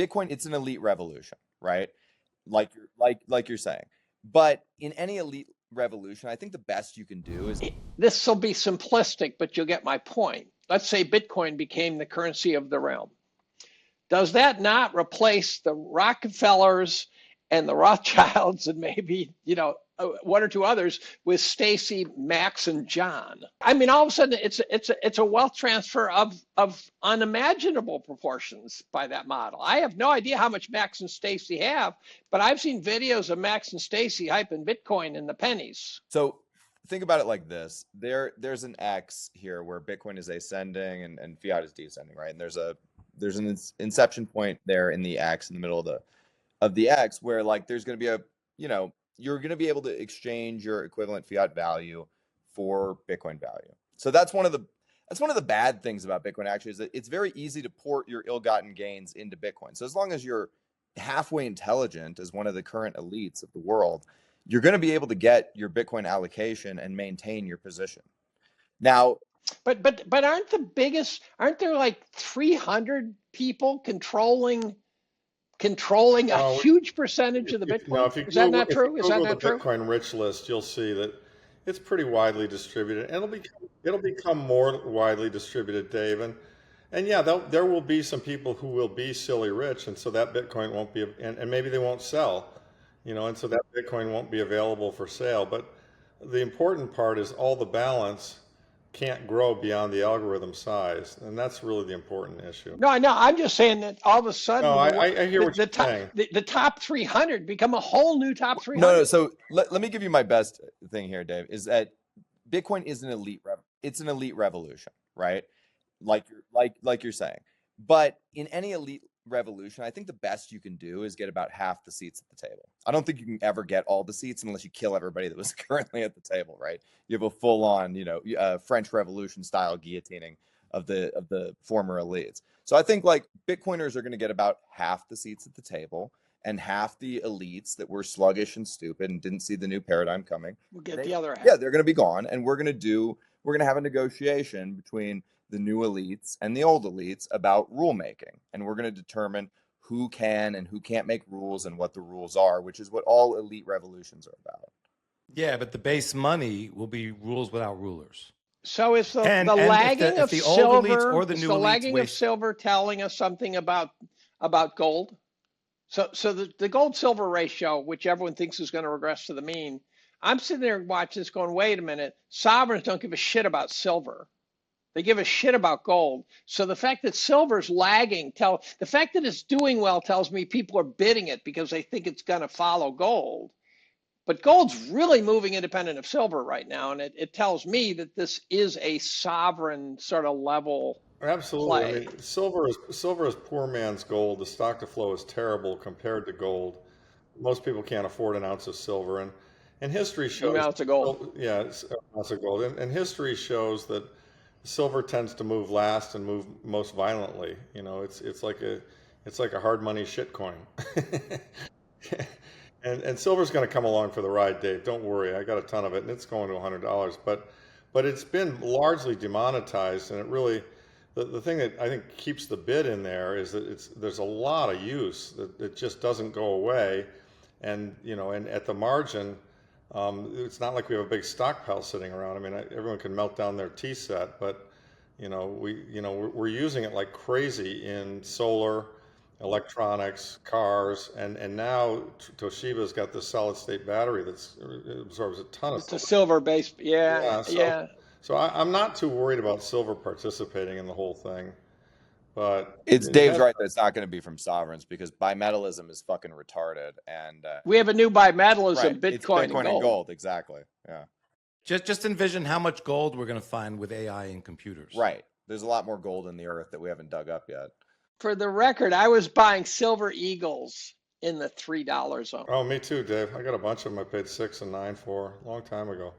Bitcoin, it's an elite revolution, right? Like you're saying. But in any elite revolution, I think the best you can do is This will be simplistic, but you'll get my point. Let's say Bitcoin became the currency of the realm. Does that not replace the Rockefellers and the Rothschilds and maybe, one or two others with Stacy, Max, and John? I mean, all of a sudden, it's a wealth transfer of unimaginable proportions by that model. I have no idea how much Max and Stacy have, but I've seen videos of Max and Stacy hyping Bitcoin in the pennies. So think about it like this. There's an X here where Bitcoin is ascending and fiat is descending, right? And there's an inception point there in the X in the middle of the X where like there's going to be you're going to be able to exchange your equivalent fiat value for Bitcoin value. So that's one of the bad things about Bitcoin actually, is that it's very easy to port your ill-gotten gains into Bitcoin. So as long as you're halfway intelligent as one of the current elites of the world, you're going to be able to get your Bitcoin allocation and maintain your position. Now, but aren't there like 300 people controlling a huge percentage of the Bitcoin? Is that not true? If you Google the Bitcoin rich list, you'll see that it's pretty widely distributed, and it'll become more widely distributed, Dave. And yeah, there will be some people who will be silly rich, and so that Bitcoin won't be, and maybe they won't sell, and so that Bitcoin won't be available for sale. But the important part is all the balance can't grow beyond the algorithm size, and that's really the important issue. No, I'm just saying that all of a sudden, I hear what you're saying. The top 300 become a whole new top 300. No. So let me give you my best thing here, Dave. Is that Bitcoin is an elite revolution, right? Like you're saying. But in any elite revolution, I think the best you can do is get about half the seats at the table. I don't think you can ever get all the seats unless you kill everybody that was currently at the table, right? You have a full-on, French Revolution style guillotining of the former elites. So I think like Bitcoiners are going to get about half the seats at the table, and half the elites that were sluggish and stupid and didn't see the new paradigm coming. We'll get the other half. Yeah, they're going to be gone, and we're going to have a negotiation between the new elites and the old elites about rulemaking, and we're going to determine who can and who can't make rules and what the rules are, which is what all elite revolutions are about. Yeah, but the base money will be rules without rulers. So is the lagging of silver, or the new lagging of silver telling us something about gold? So the gold silver ratio, which everyone thinks is going to regress to the mean, I'm sitting there watching this going, wait a minute, sovereigns don't give a shit about silver. They give a shit about gold. So the fact that silver's lagging, the fact that it's doing well tells me people are bidding it because they think it's going to follow gold. But gold's really moving independent of silver right now, and it tells me that this is a sovereign sort of level. Absolutely. Play. I mean, silver is poor man's gold. The stock to flow is terrible compared to gold. Most people can't afford an ounce of silver, and history shows. An ounce of gold. Yeah, it's an ounce of gold, and history shows that silver tends to move last and move most violently. It's like a hard money shit coin. and silver's going to come along for the ride, Dave. Don't worry, I got a ton of it, and it's going to $100. But it's been largely demonetized, and it really, the thing that I think keeps the bid in there is that there's a lot of use that it just doesn't go away, and and at the margin. It's not like we have a big stockpile sitting around. I mean, everyone can melt down their tea set, but we're using it like crazy in solar, electronics, cars, and now Toshiba's got this solid state battery that absorbs a ton of. It's a silver based, yeah. So I'm not too worried about silver participating in the whole thing. But Dave's right that it's not going to be from sovereigns because bimetallism is fucking retarded, and we have a new bimetallism, right, Bitcoin and gold. Exactly. Yeah. Just envision how much gold we're going to find with AI and computers. Right. There's a lot more gold in the earth that we haven't dug up yet. For the record, I was buying silver eagles in the $3 zone. Oh, me too, Dave. I got a bunch of them. I paid $6 and $9 for a long time ago.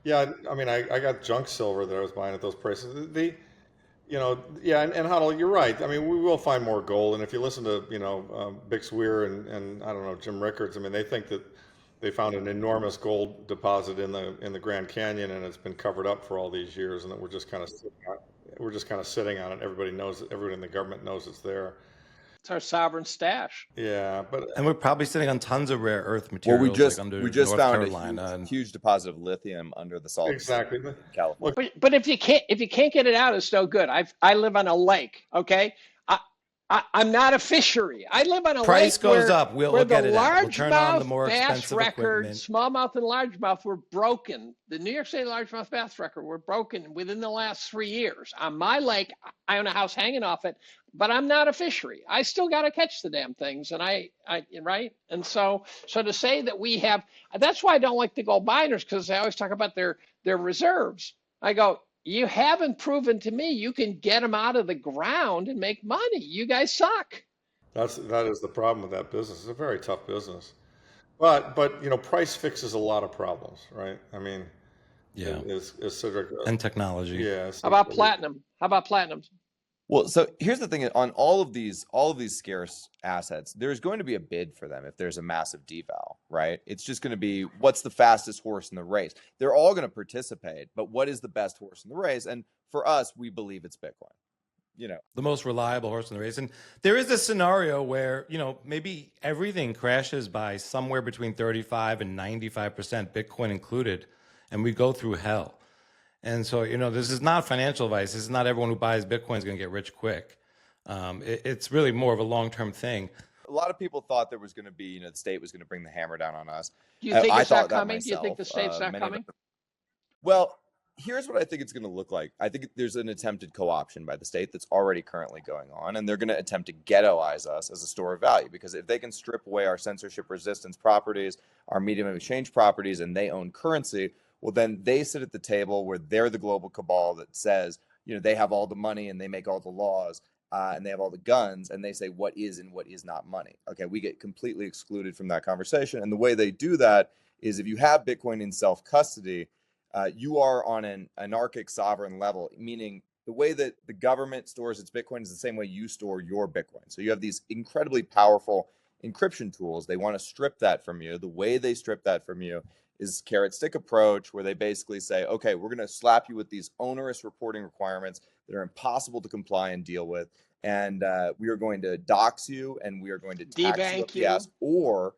Yeah, I mean, I got junk silver that I was buying at those prices. And Huddle, you're right. I mean, we will find more gold. And if you listen to, Bix Weir and I don't know, Jim Rickards, I mean, they think that they found an enormous gold deposit in the Grand Canyon, and it's been covered up for all these years, and that we're just kind of sitting on it. Everybody in the government knows it's there. It's our sovereign stash. Yeah, and we're probably sitting on tons of rare earth materials, Well, like under we just North found Carolina. a huge deposit of lithium under the salt exactly. in California. But if you can't get it out, it's no good. I live on a lake. Okay, I'm not a fishery. I live on a Price lake goes where, up, we'll where get the it out. We'll turn on the largemouth more bass expensive record, equipment. smallmouth and largemouth were broken. The New York State largemouth bass record were broken within the last 3 years. On my lake, I own a house hanging off it, but I'm not a fishery. I still got to catch the damn things, and I right. And so to say that we have, that's why I don't like the gold miners, because they always talk about their reserves. I go, you haven't proven to me you can get them out of the ground and make money. You guys suck. That is the problem with that business. It's a very tough business. But price fixes a lot of problems, right? I mean, Yeah. Is Cedric, and technology. Yeah. How about platinum? How about platinum? Well, so here's the thing: on all of these scarce assets, there's going to be a bid for them if there's a massive deval, right? It's just going to be what's the fastest horse in the race. They're all going to participate, but what is the best horse in the race? And for us, we believe it's Bitcoin. The most reliable horse in the race. And there is a scenario where, maybe everything crashes by somewhere between 35 and 95%, Bitcoin included, and we go through hell. And so, this is not financial advice. This is not everyone who buys Bitcoin is going to get rich quick. It's really more of a long-term thing. A lot of people thought there was going to be, the state was going to bring the hammer down on us. Do you think I it's not thought that coming? myself. Do you think the state's not coming? Well, here's what I think it's going to look like. I think there's an attempted co-option by the state that's already currently going on, and they're going to attempt to ghettoize us as a store of value, because if they can strip away our censorship resistance properties, our medium of exchange properties, and they own currency, well, then they sit at the table where they're the global cabal that says, they have all the money and they make all the laws, and they have all the guns, and they say what is and what is not money. Okay, we get completely excluded from that conversation. And the way they do that is if you have Bitcoin in self-custody, you are on an anarchic sovereign level, meaning the way that the government stores its Bitcoin is the same way you store your Bitcoin. So you have these incredibly powerful encryption tools. They want to strip that from you. The way they strip that from you is carrot stick approach, where they basically say, okay, we're going to slap you with these onerous reporting requirements that are impossible to comply and deal with. And we are going to dox you, and we are going to tax you up the ass, or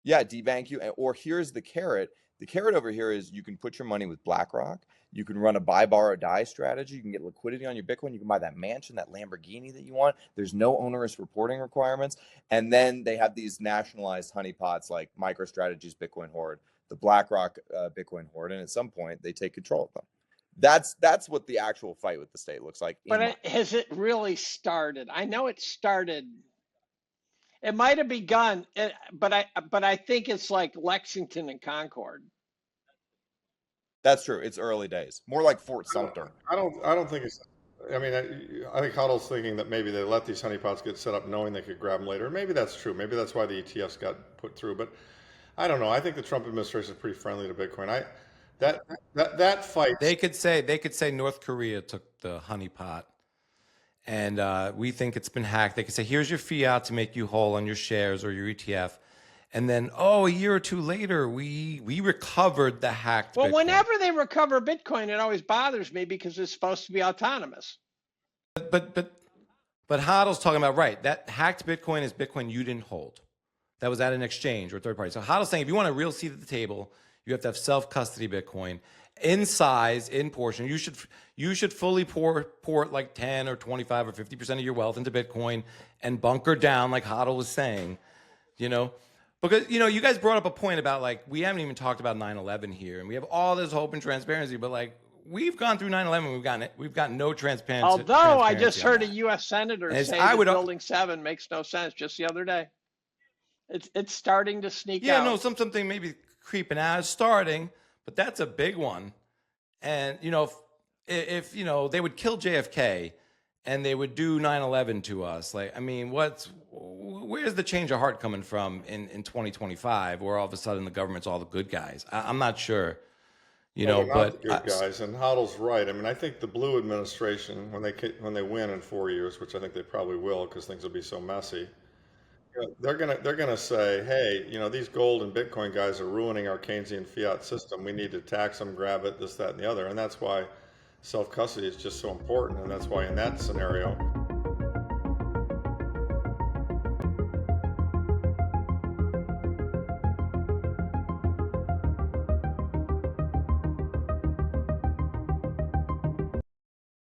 debank you. Or here's the carrot. The carrot over here is you can put your money with BlackRock. You can run a buy, borrow, die strategy. You can get liquidity on your Bitcoin. You can buy that mansion, that Lamborghini that you want. There's no onerous reporting requirements. And then they have these nationalized honeypots like MicroStrategy's Bitcoin Hoard, the BlackRock Bitcoin Hoard, and at some point they take control of them. That's what the actual fight with the state looks like. But has it really started? I know it started. It might have begun, but I think it's like Lexington and Concord. That's true. It's early days. More like Fort Sumter. I don't think it's. I mean, I think Huddle's thinking that maybe they let these honeypots get set up knowing they could grab them later. Maybe that's true. Maybe that's why the ETFs got put through. But I don't know. I think the Trump administration is pretty friendly to Bitcoin. That fight. They could say North Korea took the honeypot, and we think it's been hacked. They could say, here's your fiat to make you whole on your shares or your ETF. And then, a year or two later, we recovered the hacked Bitcoin. Whenever they recover Bitcoin, it always bothers me because it's supposed to be autonomous. But Hodl's talking about, right, that hacked Bitcoin is Bitcoin you didn't hold. That was at an exchange or third party. So Hodl's saying if you want a real seat at the table, you have to have self-custody Bitcoin in size, in portion. You should fully port like 10 or 25 or 50% of your wealth into Bitcoin and bunker down, like Hodl was saying, Because, you guys brought up a point about, like, we haven't even talked about 9/11 here, and we have all this hope and transparency, but, like, we've gone through 9/11, we've got no transparency. Although I just heard a U.S. senator say that Building 7 makes no sense just the other day. It's starting to sneak out. Yeah, no, something maybe creeping out. It's starting, but that's a big one. And, if they would kill JFK and they would do 9/11 to us, like, I mean, where's the change of heart coming from in 2025, where all of a sudden the government's all the good guys? I'm not sure, They're but not the good guys. And Hodl's right. I mean, I think the blue administration, when they win in 4 years, which I think they probably will, because things will be so messy, they're gonna say, hey, these gold and Bitcoin guys are ruining our Keynesian fiat system. We need to tax them, grab it, this, that, and the other, and that's why self-custody is just so important, and that's why in that scenario